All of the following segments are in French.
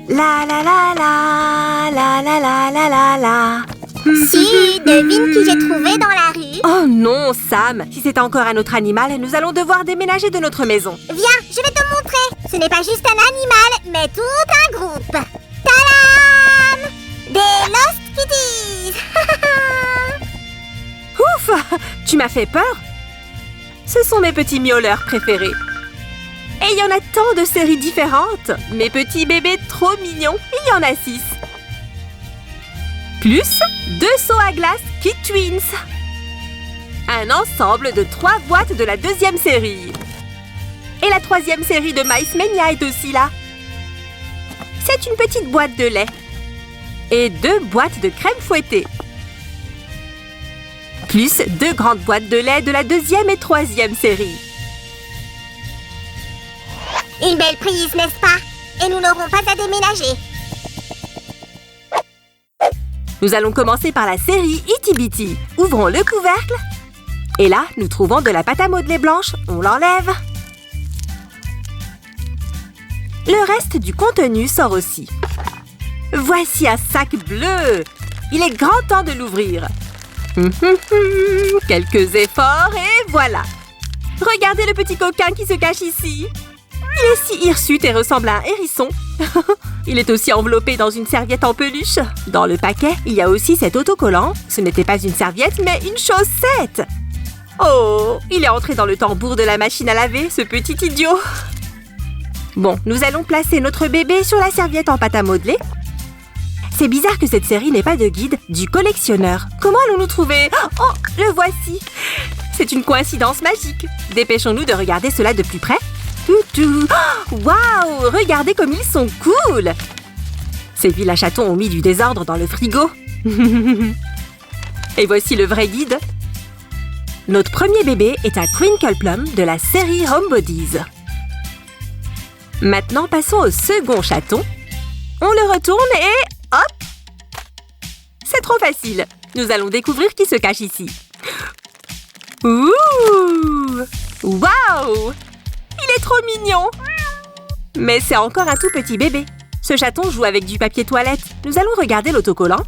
La la la la, la la la la la la. Si, devine qui j'ai trouvé dans la rue. Oh non, Sam! Si c'est encore un autre animal, nous allons devoir déménager de notre maison. Viens, je vais te montrer. Ce n'est pas juste un animal, mais tout un groupe. Tadam! Des Lost Kitties. Ouf! Tu m'as fait peur? Ce sont mes petits miauleurs préférés. Et il y en a tant de séries différentes. Mes petits bébés trop mignons. Il y en a 6. Plus 2 seaux à glace Kit Twins. Un ensemble de 3 boîtes de la 2e série. Et la 3e série de Mice Mania est aussi là. C'est une petite boîte de lait. Et 2 boîtes de crème fouettée. Plus 2 grandes boîtes de lait de la 2e et 3e série. Une belle prise, n'est-ce pas? Et nous n'aurons pas à déménager. Nous allons commencer par la série Itty Bitty. Ouvrons le couvercle. Et là, nous trouvons de la pâte à modeler blanche. On l'enlève. Le reste du contenu sort aussi. Voici un sac bleu. Il est grand temps de l'ouvrir. Quelques efforts et voilà. Regardez le petit coquin qui se cache ici. Il est si hirsute et ressemble à un hérisson. Il est aussi enveloppé dans une serviette en peluche. Dans le paquet, il y a aussi cet autocollant. Ce n'était pas une serviette, mais une chaussette. Oh, il est entré dans le tambour de la machine à laver, ce petit idiot. Bon, nous allons placer notre bébé sur la serviette en pâte à modeler. C'est bizarre que cette série n'ait pas de guide du collectionneur. Comment allons-nous trouver? Oh, le voici. C'est une coïncidence magique. Dépêchons-nous de regarder cela de plus près. Waouh! Regardez comme ils sont cool! Ces vilains chatons ont mis du désordre dans le frigo. Et voici le vrai guide. Notre premier bébé est un Crinkle Plum de la série Homebodies. Maintenant, passons au second chaton. On le retourne et hop! C'est trop facile. Nous allons découvrir qui se cache ici. Ouh! Waouh! Il est trop mignon! Mais c'est encore un tout petit bébé. Ce chaton joue avec du papier toilette. Nous allons regarder l'autocollant.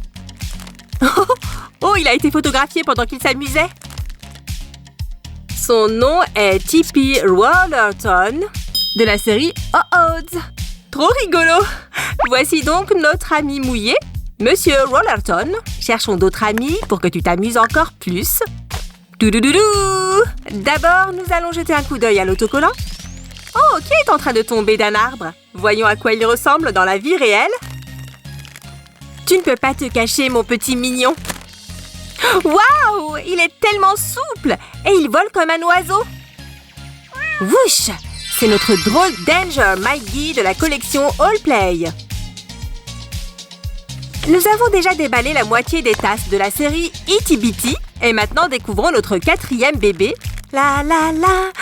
Oh, il a été photographié pendant qu'il s'amusait. Son nom est Tippy Rollerton de la série Oh-Odds. Trop rigolo! Voici donc notre ami mouillé, Monsieur Rollerton. Cherchons d'autres amis pour que tu t'amuses encore plus. Doudoudou! D'abord, nous allons jeter un coup d'œil à l'autocollant. Oh, qui est en train de tomber d'un arbre? Voyons à quoi il ressemble dans la vie réelle. Tu ne peux pas te cacher, mon petit mignon. Waouh! Il est tellement souple et il vole comme un oiseau. Wouch! C'est notre drôle Danger Mikey de la collection All Play. Nous avons déjà déballé la moitié des tasses de la série Itty Bitty et maintenant découvrons notre 4e bébé. La la la,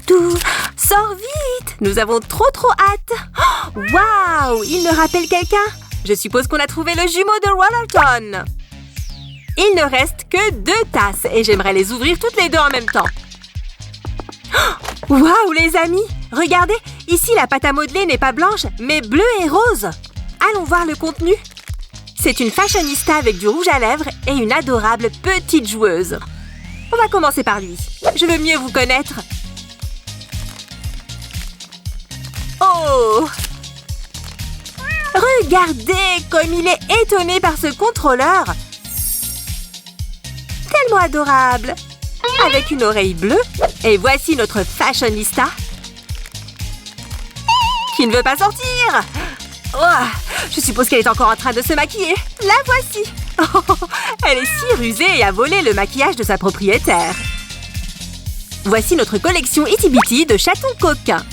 tout. Sors vite! Nous avons trop hâte! Waouh! Il me rappelle quelqu'un! Je suppose qu'on a trouvé le jumeau de Rollerton. Il ne reste que 2 tasses et j'aimerais les ouvrir toutes les 2 en même temps. Waouh, les amis! Regardez, ici la pâte à modeler n'est pas blanche, mais bleue et rose. Allons voir le contenu. C'est une fashionista avec du rouge à lèvres et une adorable petite joueuse. On va commencer par lui. Je veux mieux vous connaître. Oh! Regardez comme il est étonné par ce contrôleur. Tellement adorable. Avec une oreille bleue. Et voici notre fashionista. Qui ne veut pas sortir. Oh, je suppose qu'elle est encore en train de se maquiller. La voici. Oh, elle est si rusée et a volé le maquillage de sa propriétaire. Voici notre collection Itty Bitty de chatons coquins.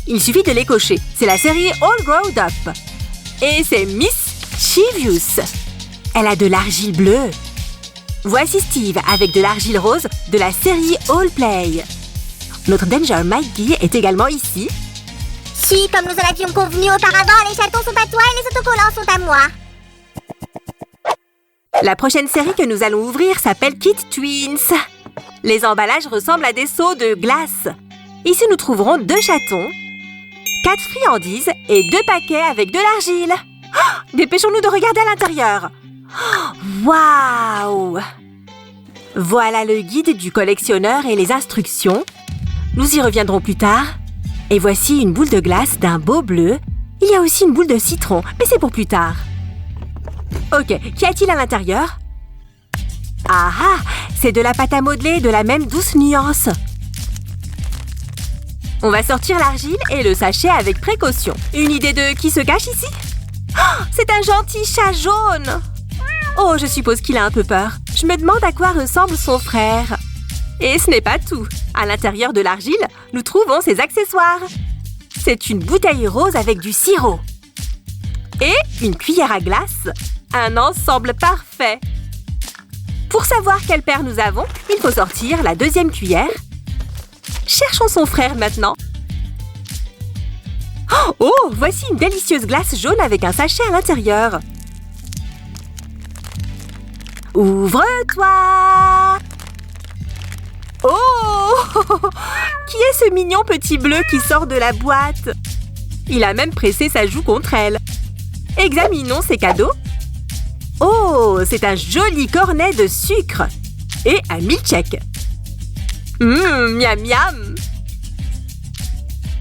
Il suffit de les cocher. C'est la série All Growed Up. Et c'est Miss Chivius. Elle a de l'argile bleue. Voici Steve avec de l'argile rose de la série All Play. Notre Danger Mikey est également ici. Si, comme nous en avions convenu auparavant, les chatons sont à toi et les autocollants sont à moi. La prochaine série que nous allons ouvrir s'appelle Kit Twins. Les emballages ressemblent à des seaux de glace. Ici, nous trouverons 2 chatons. 4 friandises et 2 paquets avec de l'argile. Oh, dépêchons-nous de regarder à l'intérieur. Oh, waouh! Voilà le guide du collectionneur et les instructions. Nous y reviendrons plus tard. Et voici une boule de glace d'un beau bleu. Il y a aussi une boule de citron, mais c'est pour plus tard. Ok, qu'y a-t-il à l'intérieur? Ah ah, c'est de la pâte à modeler de la même douce nuance. On va sortir l'argile et le sachet avec précaution. Une idée de qui se cache ici? Oh, c'est un gentil chat jaune! Oh, je suppose qu'il a un peu peur. Je me demande à quoi ressemble son frère. Et ce n'est pas tout. À l'intérieur de l'argile, nous trouvons ses accessoires. C'est une bouteille rose avec du sirop. Et une cuillère à glace. Un ensemble parfait. Pour savoir quel père nous avons, il faut sortir la deuxième cuillère. Cherchons son frère maintenant. Oh, voici une délicieuse glace jaune avec un sachet à l'intérieur. Ouvre-toi! Oh! Qui est ce mignon petit bleu qui sort de la boîte? Il a même pressé sa joue contre elle. Examinons ses cadeaux. Oh, c'est un joli cornet de sucre et un milkshake. Miam miam.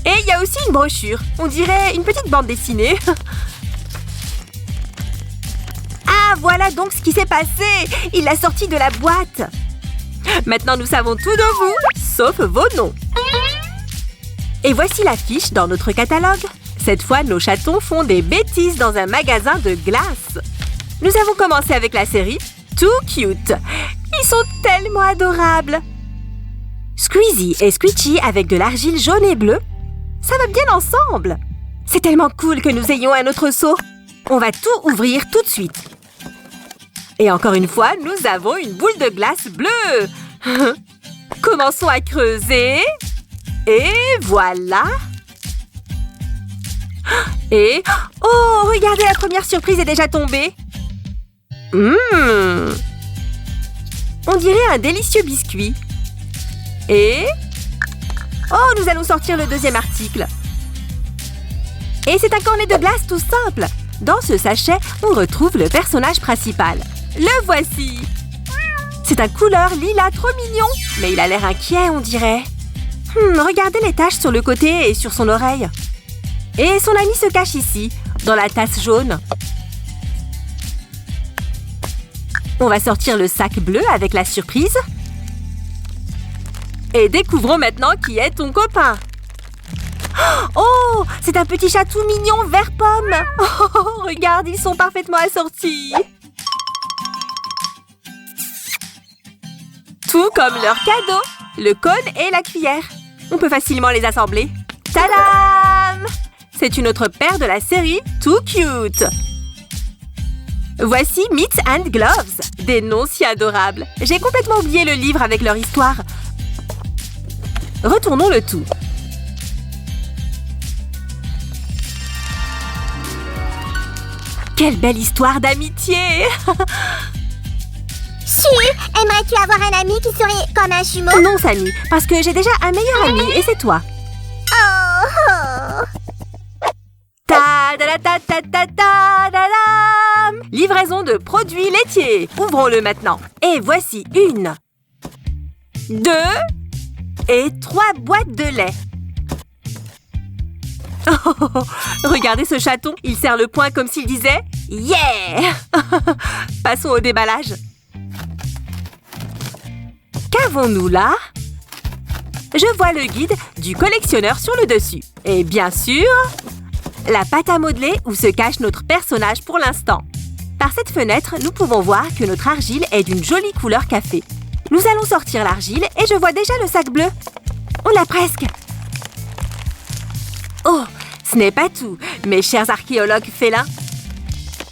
Et il y a aussi une brochure. On dirait une petite bande dessinée. Ah, voilà donc ce qui s'est passé. Il l'a sorti de la boîte. Maintenant, nous savons tout de vous, sauf vos noms. Et voici l'affiche dans notre catalogue. Cette fois, nos chatons font des bêtises dans un magasin de glace. Nous avons commencé avec la série Too Cute. Ils sont tellement adorables. Squeezie et Squeechy avec de l'argile jaune et bleue. Ça va bien ensemble. C'est tellement cool que nous ayons un autre seau. On va tout ouvrir tout de suite. Et encore une fois, nous avons une boule de glace bleue. Commençons à creuser. Et voilà. Et... oh, regardez, la première surprise est déjà tombée. On dirait un délicieux biscuit. Et... oh, nous allons sortir le deuxième article. Et c'est un cornet de glace tout simple. Dans ce sachet, on retrouve le personnage principal. Le voici. C'est un couleur lilas trop mignon. Mais il a l'air inquiet, on dirait. Regardez les taches sur le côté et sur son oreille. Et son ami se cache ici, dans la tasse jaune. On va sortir le sac bleu avec la surprise. Et découvrons maintenant qui est ton copain. Oh, c'est un petit chat tout mignon vert pomme. Oh, regarde, ils sont parfaitement assortis. Tout comme leur cadeau, le cône et la cuillère. On peut facilement les assembler. Tadam! C'est une autre paire de la série Too Cute. Voici Mitts and Gloves, des noms si adorables. J'ai complètement oublié le livre avec leur histoire. Retournons le tout. Quelle belle histoire d'amitié! Chu, aimerais-tu avoir un ami qui serait comme un jumeau? Non, Sammy, parce que j'ai déjà un meilleur ami et c'est toi. Oh, oh. Ta-da-da-ta-ta-ta-da-dam! Livraison de produits laitiers. Ouvrons-le maintenant. Et voici 1, 2 et 3 boîtes de lait. Oh, regardez ce chaton. Il serre le poing comme s'il disait « Yeah !» Passons au déballage. Qu'avons-nous là? Je vois le guide du collectionneur sur le dessus. Et bien sûr, la pâte à modeler où se cache notre personnage pour l'instant. Par cette fenêtre, nous pouvons voir que notre argile est d'une jolie couleur café. Nous allons sortir l'argile et je vois déjà le sac bleu. On l'a presque. Oh, ce n'est pas tout, mes chers archéologues félins.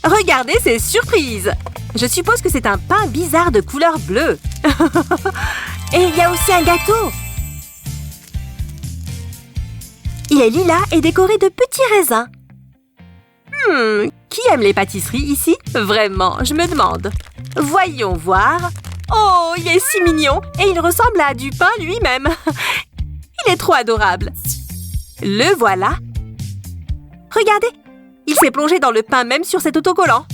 Regardez ces surprises. Je suppose que c'est un pain bizarre de couleur bleue. Et il y a aussi un gâteau. Il est lilas et décoré de petits raisins. Qui aime les pâtisseries ici? Vraiment, je me demande. Voyons voir. Oh, il est si mignon et il ressemble à du pain lui-même. Il est trop adorable. Le voilà. Regardez, il s'est plongé dans le pain même sur cet autocollant.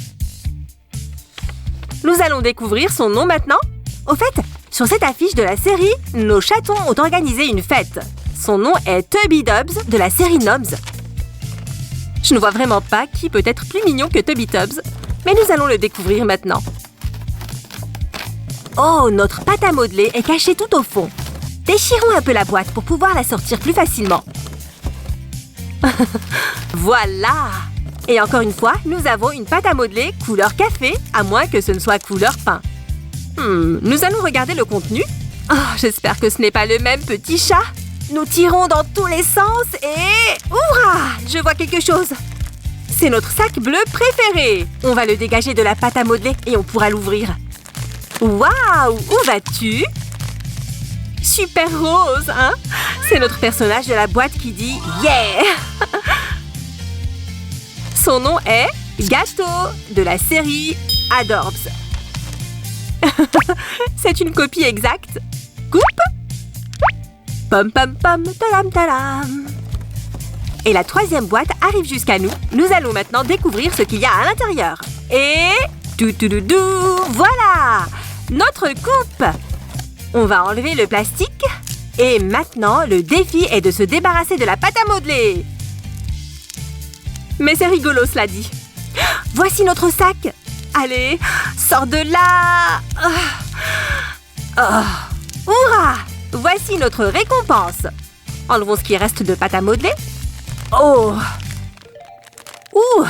Nous allons découvrir son nom maintenant. Au fait, sur cette affiche de la série, nos chatons ont organisé une fête. Son nom est Tubby Dubs de la série Nobs. Je ne vois vraiment pas qui peut être plus mignon que Tubby Dubs, mais nous allons le découvrir maintenant. Oh, notre pâte à modeler est cachée tout au fond. Déchirons un peu la boîte pour pouvoir la sortir plus facilement. Voilà! Et encore une fois, nous avons une pâte à modeler couleur café, à moins que ce ne soit couleur pain. Nous allons regarder le contenu. Oh, j'espère que ce n'est pas le même petit chat. Nous tirons dans tous les sens et... Hurrah! Je vois quelque chose. C'est notre sac bleu préféré. On va le dégager de la pâte à modeler et on pourra l'ouvrir. Waouh! Où vas-tu? Super rose, hein? C'est notre personnage de la boîte qui dit « Yeah !» Son nom est Gâteau de la série Adorbs. C'est une copie exacte. Coupe. Pom pom pom, talam talam. Et la troisième boîte arrive jusqu'à nous. Nous allons maintenant découvrir ce qu'il y a à l'intérieur. Et... voilà! Notre coupe! On va enlever le plastique. Et maintenant, le défi est de se débarrasser de la pâte à modeler. Mais c'est rigolo, cela dit. Voici notre sac. Allez, sors de là. Hurrah! Voici notre récompense. Enlevons ce qui reste de pâte à modeler. Oh! Ouh!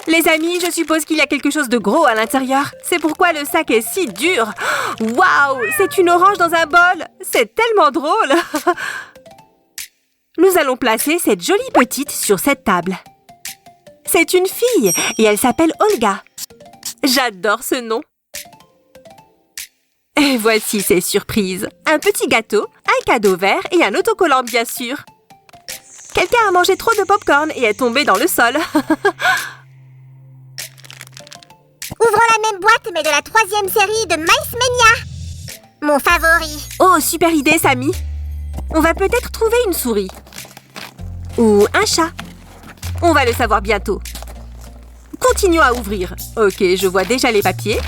Les amis, je suppose qu'il y a quelque chose de gros à l'intérieur. C'est pourquoi le sac est si dur. Waouh! C'est une orange dans un bol. C'est tellement drôle. Nous allons placer cette jolie petite sur cette table. C'est une fille et elle s'appelle Olga. J'adore ce nom. Et voici ses surprises. Un petit gâteau, un cadeau vert et un autocollant bien sûr. Quelqu'un a mangé trop de popcorn et est tombé dans le sol. Ouvrons la même boîte mais de la troisième série de Mice Mania. Mon favori. Oh, super idée, Samy. On va peut-être trouver une souris. Ou un chat. On va le savoir bientôt. Continuons à ouvrir. Ok, je vois déjà les papiers.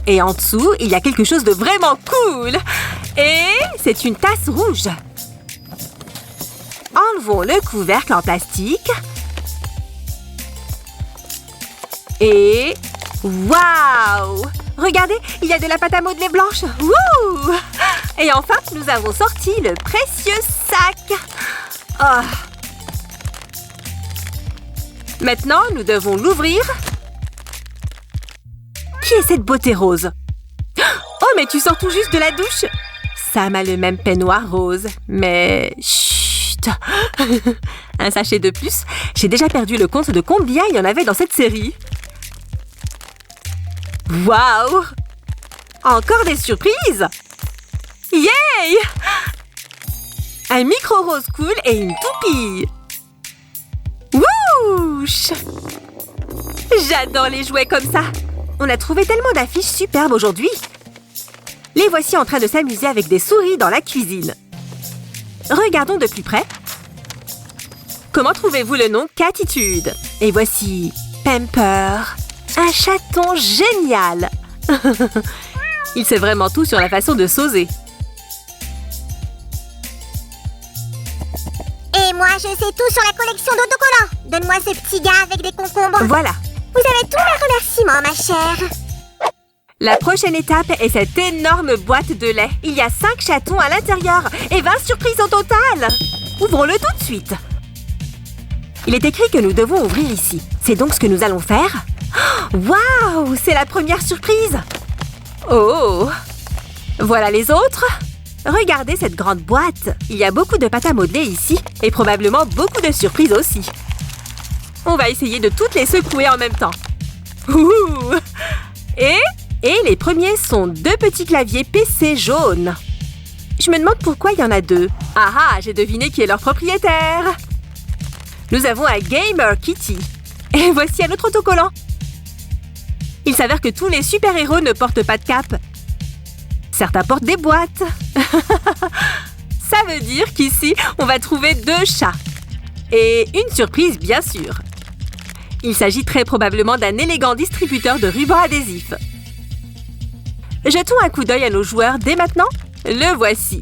Et en dessous, il y a quelque chose de vraiment cool. Et c'est une tasse rouge. Enlevons le couvercle en plastique. Et... waouh! Regardez, il y a de la pâte à modeler blanche. Wouh! Et enfin, nous avons sorti le précieux sac. Oh. Maintenant, nous devons l'ouvrir. Qui est cette beauté rose? Oh, mais tu sors tout juste de la douche. Sam a le même peignoir rose, mais... chut. Un sachet de plus. J'ai déjà perdu le compte de combien il y en avait dans cette série. Waouh! Encore des surprises! Yay! Un micro rose cool et une toupie. Wouch! J'adore les jouets comme ça. On a trouvé tellement d'affiches superbes aujourd'hui. Les voici en train de s'amuser avec des souris dans la cuisine. Regardons de plus près. Comment trouvez-vous le nom Catitude? Et voici Pamper, un chaton génial. Il sait vraiment tout sur la façon de sauser. Et moi, je sais tout sur la collection d'autocollants. Donne-moi ce petit gars avec des concombres. Voilà. Vous avez tous mes remerciements, ma chère. La prochaine étape est cette énorme boîte de lait. Il y a 5 chatons à l'intérieur et 20 surprises au total. Ouvrons-le tout de suite. Il est écrit que nous devons ouvrir ici. C'est donc ce que nous allons faire. Waouh! C'est la première surprise. Oh! Voilà les autres. Regardez cette grande boîte. Il y a beaucoup de pâte à modeler ici et probablement beaucoup de surprises aussi. On va essayer de toutes les secouer en même temps. Ouh! Et les premiers sont 2 petits claviers PC jaunes. Je me demande pourquoi il y en a 2. Ah ah, j'ai deviné qui est leur propriétaire. Nous avons un Gamer Kitty. Et voici un autre autocollant. Il s'avère que tous les super-héros ne portent pas de cape. Certains portent des boîtes. Ça veut dire qu'ici, on va trouver 2 chats. Et une surprise, bien sûr. Il s'agit très probablement d'un élégant distributeur de rubans adhésifs. Jetons un coup d'œil à nos joueurs dès maintenant. Le voici.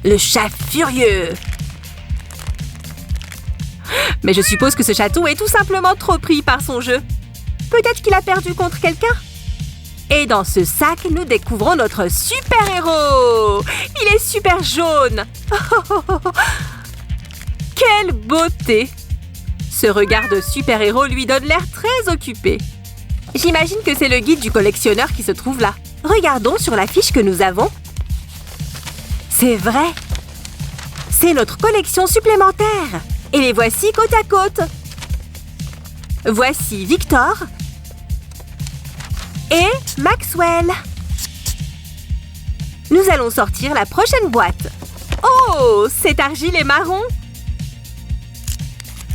Le chat furieux. Mais je suppose que ce chaton est tout simplement trop pris par son jeu. Peut-être qu'il a perdu contre quelqu'un. Et dans ce sac, nous découvrons notre super-héros. Il est super jaune. Quelle beauté! Ce regard de super-héros lui donne l'air très occupé. J'imagine que c'est le guide du collectionneur qui se trouve là. Regardons sur la fiche que nous avons. C'est vrai! C'est notre collection supplémentaire. Et les voici côte à côte. Voici Victor et Maxwell. Nous allons sortir la prochaine boîte. Oh, cette argile est marron.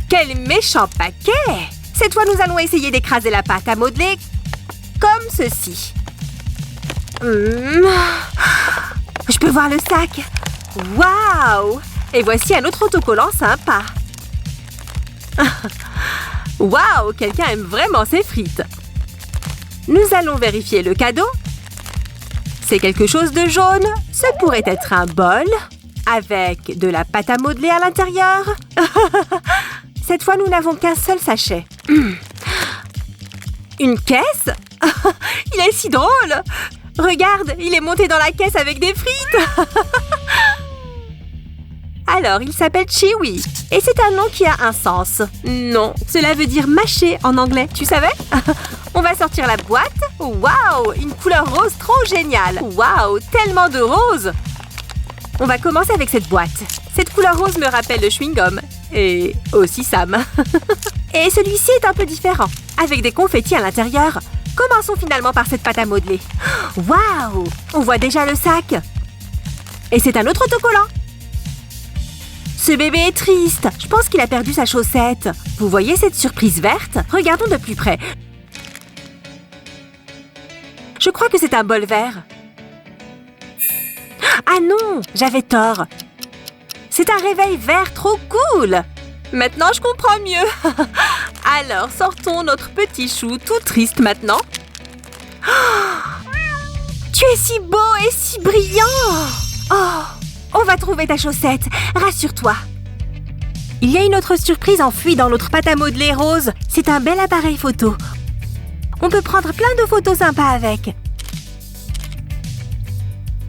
Quel méchant paquet! Cette fois, nous allons essayer d'écraser la pâte à modeler comme ceci. Je peux voir le sac. Waouh! Et voici un autre autocollant sympa. Waouh! Quelqu'un aime vraiment ses frites. Nous allons vérifier le cadeau. C'est quelque chose de jaune. Ce pourrait être un bol avec de la pâte à modeler à l'intérieur. Cette fois, nous n'avons qu'un seul sachet. Une caisse? Il est si drôle! Regarde, il est monté dans la caisse avec des frites. Alors, il s'appelle Chewy. Et c'est un nom qui a un sens. Non, cela veut dire mâcher en anglais, tu savais? On va sortir la boîte. Waouh, une couleur rose trop géniale. Waouh, tellement de rose. On va commencer avec cette boîte. Cette couleur rose me rappelle le chewing-gum. Et aussi Sam. Et celui-ci est un peu différent, avec des confettis à l'intérieur. Commençons finalement par cette pâte à modeler. Waouh! On voit déjà le sac. Et c'est un autre autocollant. Ce bébé est triste. Je pense qu'il a perdu sa chaussette. Vous voyez cette surprise verte? Regardons de plus près. Je crois que c'est un bol vert. Ah non! J'avais tort. C'est un réveil vert trop cool! Maintenant, je comprends mieux. Alors, sortons notre petit chou tout triste maintenant. Oh, tu es si beau et si brillant! Oh, on va trouver ta chaussette. Rassure-toi. Il y a une autre surprise enfouie dans notre pâte à modeler rose. C'est un bel appareil photo. On peut prendre plein de photos sympas avec.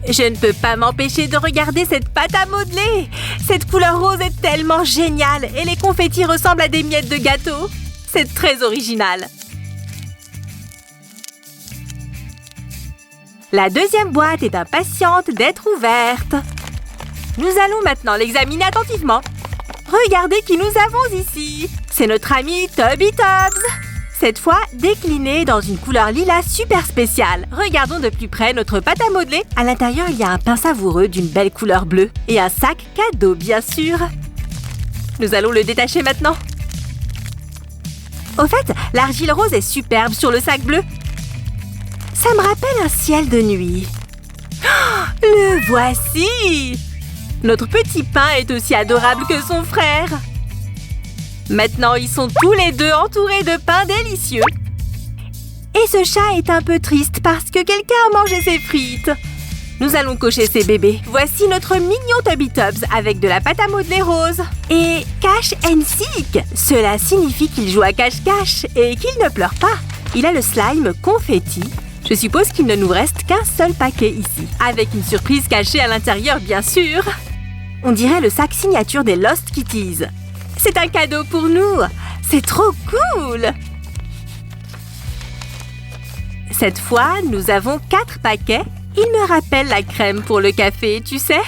Je ne peux pas m'empêcher de regarder cette pâte à modeler. Cette couleur rose est tellement géniale et les confettis ressemblent à des miettes de gâteau. C'est très original. La deuxième boîte est impatiente d'être ouverte. Nous allons maintenant l'examiner attentivement. Regardez qui nous avons ici. C'est notre ami Tubby Tubbs. Cette fois, décliné dans une couleur lilas super spéciale. Regardons de plus près notre pâte à modeler. À l'intérieur, il y a un pain savoureux d'une belle couleur bleue. Et un sac cadeau, bien sûr. Nous allons le détacher maintenant. Au fait, l'argile rose est superbe sur le sac bleu. Ça me rappelle un ciel de nuit. Oh, le voici! Notre petit pain est aussi adorable que son frère. Maintenant, ils sont tous les deux entourés de pain délicieux. Et ce chat est un peu triste parce que quelqu'un a mangé ses frites. Nous allons cocher ces bébés. Voici notre mignon Tubby Tubbs avec de la pâte à modeler rose. Et cache and seek. Cela signifie qu'il joue à cache-cache et qu'il ne pleure pas. Il a le slime confetti. Je suppose qu'il ne nous reste qu'un seul paquet ici. Avec une surprise cachée à l'intérieur, bien sûr. On dirait le sac signature des Lost Kitties. C'est un cadeau pour nous. C'est trop cool. Cette fois, nous avons 4 paquets. Il me rappelle la crème pour le café, tu sais.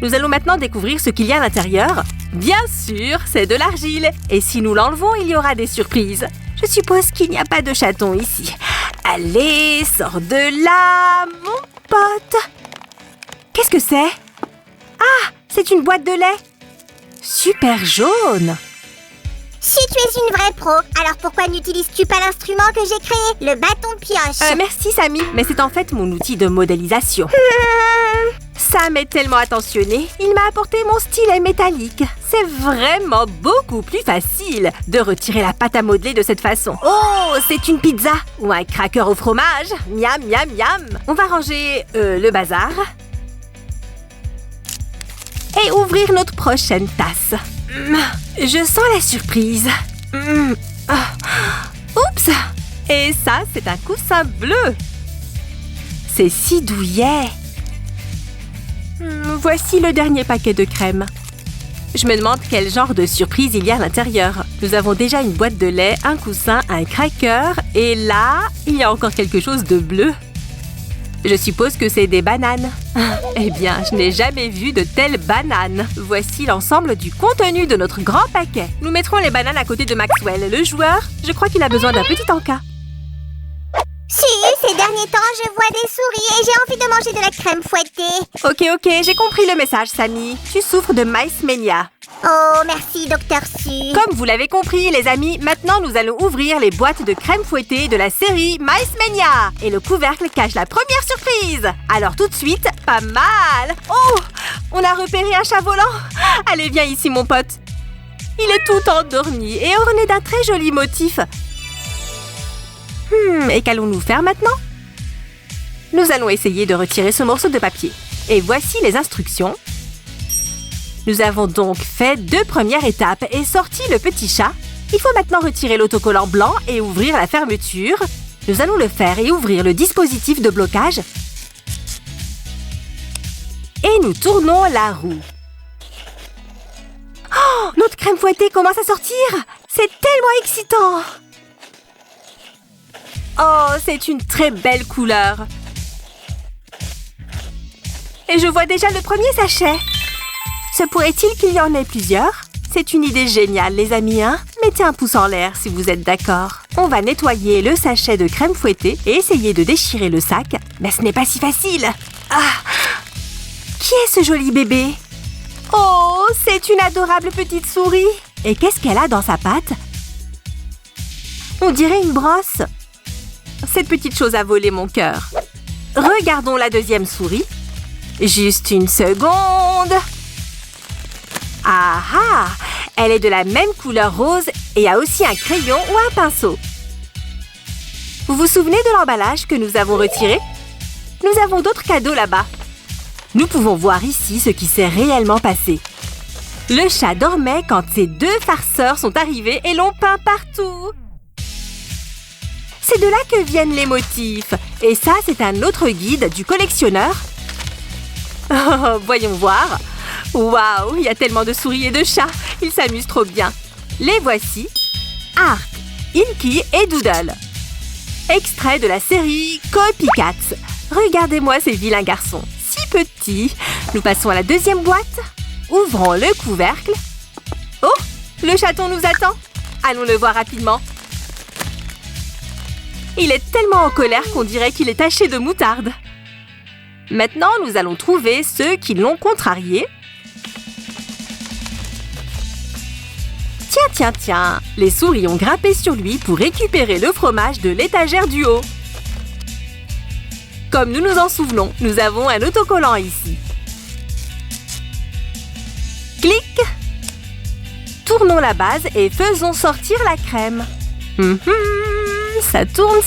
Nous allons maintenant découvrir ce qu'il y a à l'intérieur. Bien sûr, c'est de l'argile. Et si nous l'enlevons, il y aura des surprises. Je suppose qu'il n'y a pas de chaton ici. Allez, sors de là, mon pote. Qu'est-ce que c'est? Ah, c'est une boîte de lait. Super jaune. Si tu es une vraie pro, alors pourquoi n'utilises-tu pas l'instrument que j'ai créé, le bâton pioche? Merci, Samy, mais c'est en fait mon outil de modélisation. Sam est tellement attentionné, il m'a apporté mon stylet métallique. C'est vraiment beaucoup plus facile de retirer la pâte à modeler de cette façon. Oh, c'est une pizza ou un cracker au fromage. Miam, miam, miam. On va ranger le bazar et ouvrir notre prochaine tasse. Je sens la surprise. Oups! Et ça, c'est un coussin bleu. C'est si douillet. Voici le dernier paquet de crème. Je me demande quel genre de surprise il y a à l'intérieur. Nous avons déjà une boîte de lait, un coussin, un cracker, et là, il y a encore quelque chose de bleu. Je suppose que c'est des bananes. Eh bien, je n'ai jamais vu de telles bananes. Voici l'ensemble du contenu de notre grand paquet. Nous mettrons les bananes à côté de Maxwell, le joueur. Je crois qu'il a besoin d'un petit encas. Si, ces derniers temps, je vois des souris et j'ai envie de manger de la crème fouettée. Ok, j'ai compris le message, Sammy. Tu souffres de Mice Mania. Oh, merci, Dr. Su. Comme vous l'avez compris, les amis, maintenant nous allons ouvrir les boîtes de crème fouettée de la série Mice Mania. Et le couvercle cache la première surprise. Alors tout de suite, pas mal. Oh, on a repéré un chat volant. Allez, viens ici, mon pote. Il est tout endormi et orné d'un très joli motif. Et qu'allons-nous faire maintenant? Nous allons essayer de retirer ce morceau de papier. Et voici les instructions. Nous avons donc fait 2 premières étapes et sorti le petit chat. Il faut maintenant retirer l'autocollant blanc et ouvrir la fermeture. Nous allons le faire et ouvrir le dispositif de blocage. Et nous tournons la roue. Oh, notre crème fouettée commence à sortir! C'est tellement excitant! Oh, c'est une très belle couleur. Et je vois déjà le premier sachet. Se pourrait-il qu'il y en ait plusieurs? C'est une idée géniale, les amis, hein? Mettez un pouce en l'air si vous êtes d'accord. On va nettoyer le sachet de crème fouettée et essayer de déchirer le sac. Mais ce n'est pas si facile. Ah! Qui est ce joli bébé? Oh, c'est une adorable petite souris. Et qu'est-ce qu'elle a dans sa patte? On dirait une brosse. Cette petite chose a volé mon cœur. Regardons la deuxième souris. Juste une seconde. Ah ah! Elle est de la même couleur rose et a aussi un crayon ou un pinceau. Vous vous souvenez de l'emballage que nous avons retiré? Nous avons d'autres cadeaux là-bas. Nous pouvons voir ici ce qui s'est réellement passé. Le chat dormait quand ces 2 farceurs sont arrivés et l'ont peint partout. C'est de là que viennent les motifs. Et ça, c'est un autre guide du collectionneur. Oh, voyons voir. Waouh, il y a tellement de souris et de chats. Ils s'amusent trop bien. Les voici. Ark, Inky et Doodle. Extrait de la série Copycats. Regardez-moi ces vilains garçons. Si petits. Nous passons à la deuxième boîte. Ouvrons le couvercle. Oh, le chaton nous attend. Allons le voir rapidement. Il est tellement en colère qu'on dirait qu'il est taché de moutarde. Maintenant, nous allons trouver ceux qui l'ont contrarié. Tiens, les souris ont grimpé sur lui pour récupérer le fromage de l'étagère du haut. Comme nous nous en souvenons, nous avons un autocollant ici. Clic! Tournons la base et faisons sortir la crème. Ça tourne.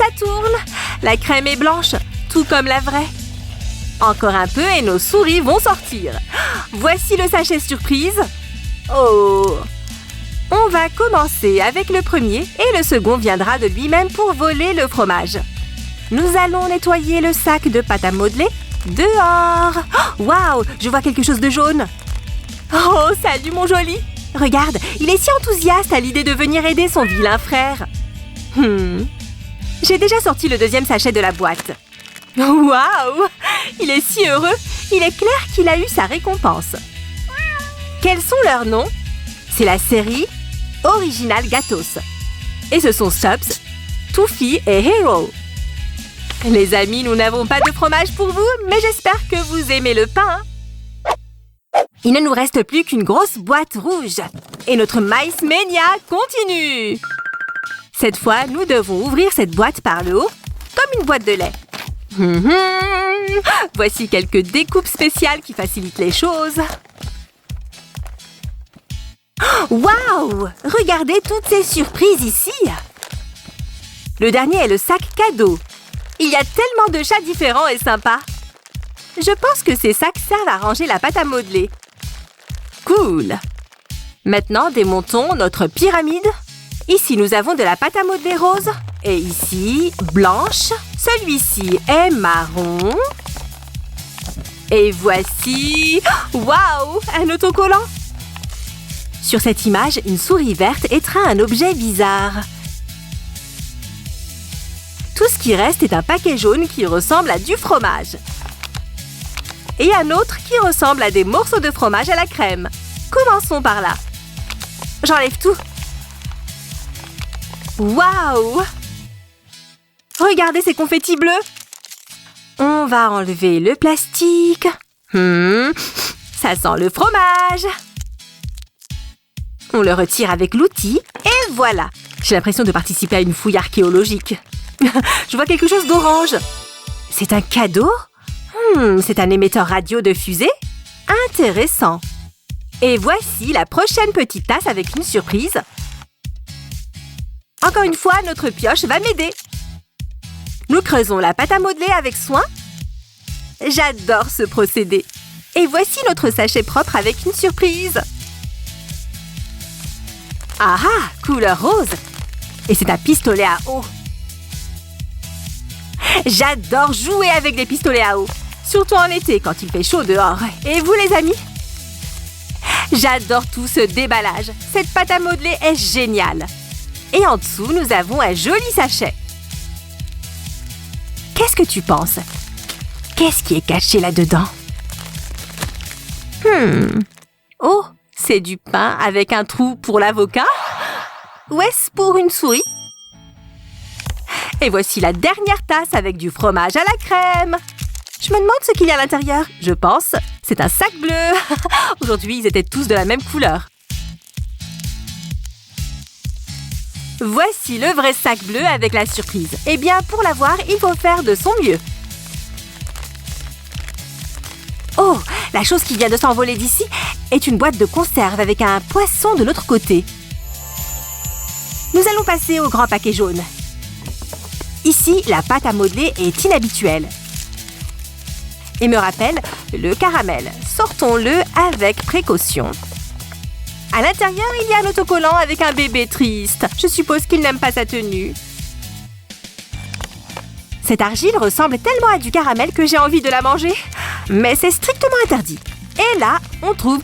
La crème est blanche, tout comme la vraie. Encore un peu et nos souris vont sortir. Voici le sachet surprise. Oh! On va commencer avec le premier et le second viendra de lui-même pour voler le fromage. Nous allons nettoyer le sac de pâte à modeler dehors. Waouh! Je vois quelque chose de jaune. Oh, salut mon joli! Regarde, il est si enthousiaste à l'idée de venir aider son vilain frère. J'ai déjà sorti le deuxième sachet de la boîte. Waouh! Il est si heureux! Il est clair qu'il a eu sa récompense. Quels sont leurs noms? C'est la série Original Gatos. Et ce sont Stubbs, Toofy et Hero. Les amis, nous n'avons pas de fromage pour vous, mais j'espère que vous aimez le pain. Il ne nous reste plus qu'une grosse boîte rouge. Et notre Mice Mania continue. Cette fois, nous devons ouvrir cette boîte par le haut, comme une boîte de lait. Voici quelques découpes spéciales qui facilitent les choses. Waouh! Regardez toutes ces surprises ici! Le dernier est le sac cadeau. Il y a tellement de chats différents et sympas. Je pense que ces sacs servent à ranger la pâte à modeler. Cool! Maintenant, démontons notre pyramide. Ici, nous avons de la pâte à modeler rose. Et ici, blanche. Celui-ci est marron. Et voici... Waouh! Un autocollant! Sur cette image, une souris verte étreint un objet bizarre. Tout ce qui reste est un paquet jaune qui ressemble à du fromage. Et un autre qui ressemble à des morceaux de fromage à la crème. Commençons par là. J'enlève tout. Waouh! Regardez ces confettis bleus. On va enlever le plastique. Ça sent le fromage. On le retire avec l'outil et voilà. J'ai l'impression de participer à une fouille archéologique. Je vois quelque chose d'orange. C'est un cadeau? C'est un émetteur radio de fusée? Intéressant. Et voici la prochaine petite tasse avec une surprise. Encore une fois, notre pioche va m'aider. Nous creusons la pâte à modeler avec soin. J'adore ce procédé. Et voici notre sachet propre avec une surprise. Ah ah, couleur rose. Et c'est un pistolet à eau. J'adore jouer avec des pistolets à eau. Surtout en été, quand il fait chaud dehors. Et vous, les amis? J'adore tout ce déballage. Cette pâte à modeler est géniale. Et en dessous, nous avons un joli sachet. Qu'est-ce que tu penses? Qu'est-ce qui est caché là-dedans? Oh, c'est du pain avec un trou pour l'avocat? Ou est-ce pour une souris? Et voici la dernière tasse avec du fromage à la crème. Je me demande ce qu'il y a à l'intérieur. Je pense, c'est un sac bleu. Aujourd'hui, ils étaient tous de la même couleur. Voici le vrai sac bleu avec la surprise. Eh bien, pour l'avoir, il faut faire de son mieux. Oh, la chose qui vient de s'envoler d'ici est une boîte de conserve avec un poisson de l'autre côté. Nous allons passer au grand paquet jaune. Ici, la pâte à modeler est inhabituelle. Et me rappelle le caramel. Sortons-le avec précaution. À l'intérieur, il y a un autocollant avec un bébé triste. Je suppose qu'il n'aime pas sa tenue. Cette argile ressemble tellement à du caramel que j'ai envie de la manger. Mais c'est strictement interdit. Et là, on trouve...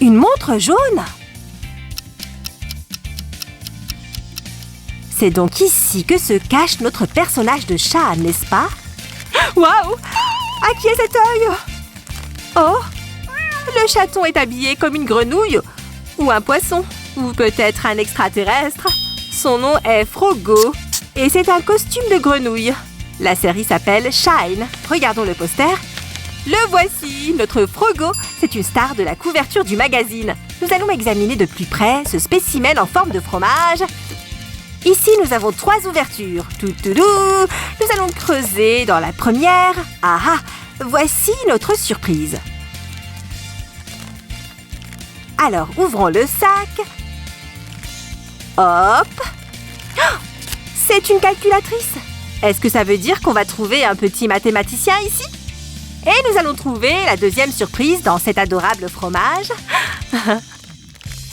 une montre jaune. C'est donc ici que se cache notre personnage de chat, n'est-ce pas? Waouh! À qui est cet œil? Oh! Le chaton est habillé comme une grenouille, ou un poisson, ou peut-être un extraterrestre. Son nom est Frogo, et c'est un costume de grenouille. La série s'appelle Shine. Regardons le poster. Le voici, notre Frogo. C'est une star de la couverture du magazine. Nous allons examiner de plus près ce spécimen en forme de fromage. Ici, nous avons 3 ouvertures. Nous allons creuser dans la première. Ah ah! Voici notre surprise. Alors, ouvrons le sac. Hop! C'est une calculatrice. Est-ce que ça veut dire qu'on va trouver un petit mathématicien ici? Et nous allons trouver la deuxième surprise dans cet adorable fromage.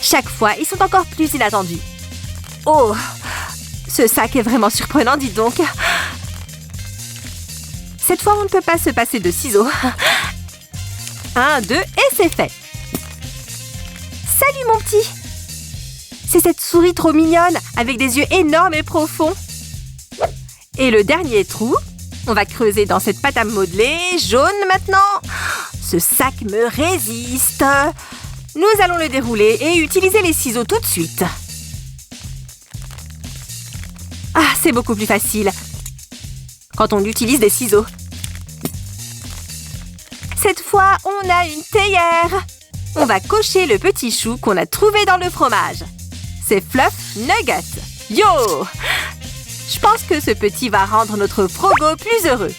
Chaque fois, ils sont encore plus inattendus. Oh! Ce sac est vraiment surprenant, dis donc. Cette fois, on ne peut pas se passer de ciseaux. 1, 2, et c'est fait. Salut, mon petit! C'est cette souris trop mignonne, avec des yeux énormes et profonds. Et le dernier trou, on va creuser dans cette pâte à modeler, jaune maintenant. Ce sac me résiste. Nous allons le dérouler et utiliser les ciseaux tout de suite. Ah, c'est beaucoup plus facile quand on utilise des ciseaux. Cette fois, on a une théière. On va cocher le petit chou qu'on a trouvé dans le fromage. C'est Fluff Nugget. Yo! Je pense que ce petit va rendre notre Frogo plus heureux.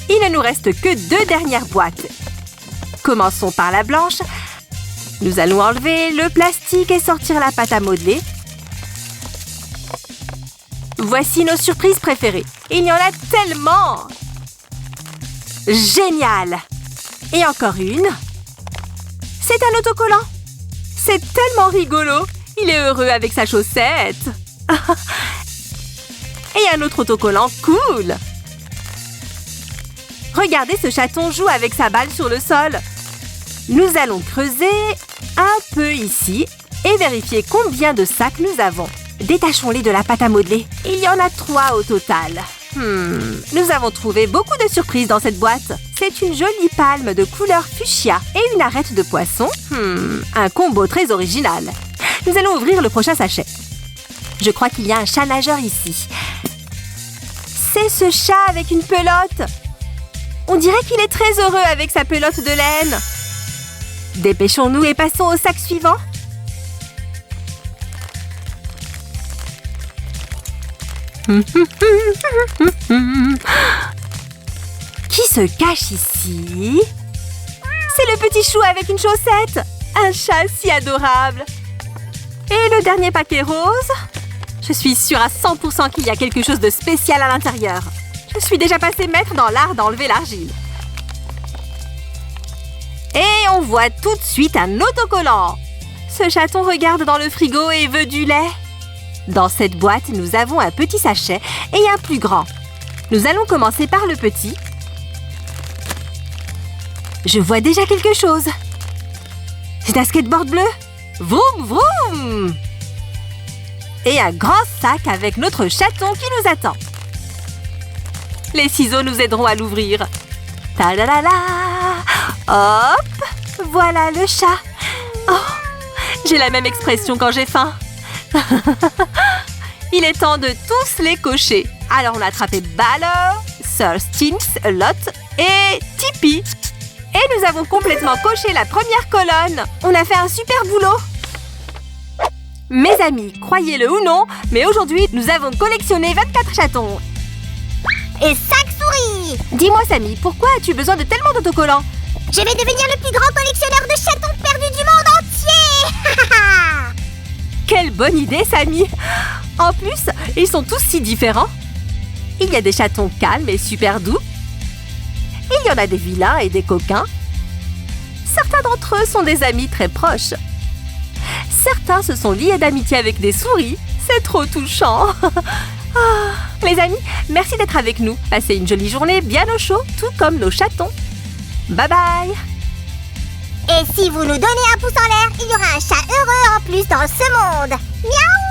Il ne nous reste que 2 dernières boîtes. Commençons par la blanche. Nous allons enlever le plastique et sortir la pâte à modeler. Voici nos surprises préférées. Il y en a tellement! Génial! Et encore une. C'est un autocollant. C'est tellement rigolo. Il est heureux avec sa chaussette. Et un autre autocollant cool. Regardez, ce chaton joue avec sa balle sur le sol. Nous allons creuser un peu ici et vérifier combien de sacs nous avons. Détachons-les de la pâte à modeler. Il y en a 3 au total. Nous avons trouvé beaucoup de surprises dans cette boîte. C'est une jolie palme de couleur fuchsia et une arête de poisson. Un combo très original. Nous allons ouvrir le prochain sachet. Je crois qu'il y a un chat nageur ici. C'est ce chat avec une pelote. On dirait qu'il est très heureux avec sa pelote de laine. Dépêchons-nous et passons au sac suivant. Qui se cache ici? C'est le petit chou avec une chaussette. Un chat si adorable. Et le dernier paquet rose? Je suis sûre à 100% qu'il y a quelque chose de spécial à l'intérieur. Je suis déjà passée maître dans l'art d'enlever l'argile. Et on voit tout de suite un autocollant. Ce chaton regarde dans le frigo et veut du lait. Dans cette boîte, nous avons un petit sachet et un plus grand. Nous allons commencer par le petit. Je vois déjà quelque chose. C'est un skateboard bleu. Vroom, vroom! Et un grand sac avec notre chaton qui nous attend. Les ciseaux nous aideront à l'ouvrir. Ta-da-da-da! Hop! Voilà le chat. Oh! J'ai la même expression quand j'ai faim. Il est temps de tous les cocher. Alors on a attrapé Balor, Sir Stinks a Lot et Tippy. Et nous avons complètement coché la première colonne. On a fait un super boulot. Mes amis, croyez-le ou non, mais aujourd'hui, nous avons collectionné 24 chatons. Et 5 souris! Dis-moi, Samy, pourquoi as-tu besoin de tellement d'autocollants? Je vais devenir le plus grand collectionneur de chatons perdus du monde entier! Quelle bonne idée, Samy! En plus, ils sont tous si différents. Il y a des chatons calmes et super doux. Il y en a des vilains et des coquins. Certains d'entre eux sont des amis très proches. Certains se sont liés d'amitié avec des souris. C'est trop touchant. Les amis, merci d'être avec nous. Passez une jolie journée bien au chaud, tout comme nos chatons. Bye bye! Et si vous nous donnez un pouce en l'air, il y aura un chat heureux en plus dans ce monde. Miaou!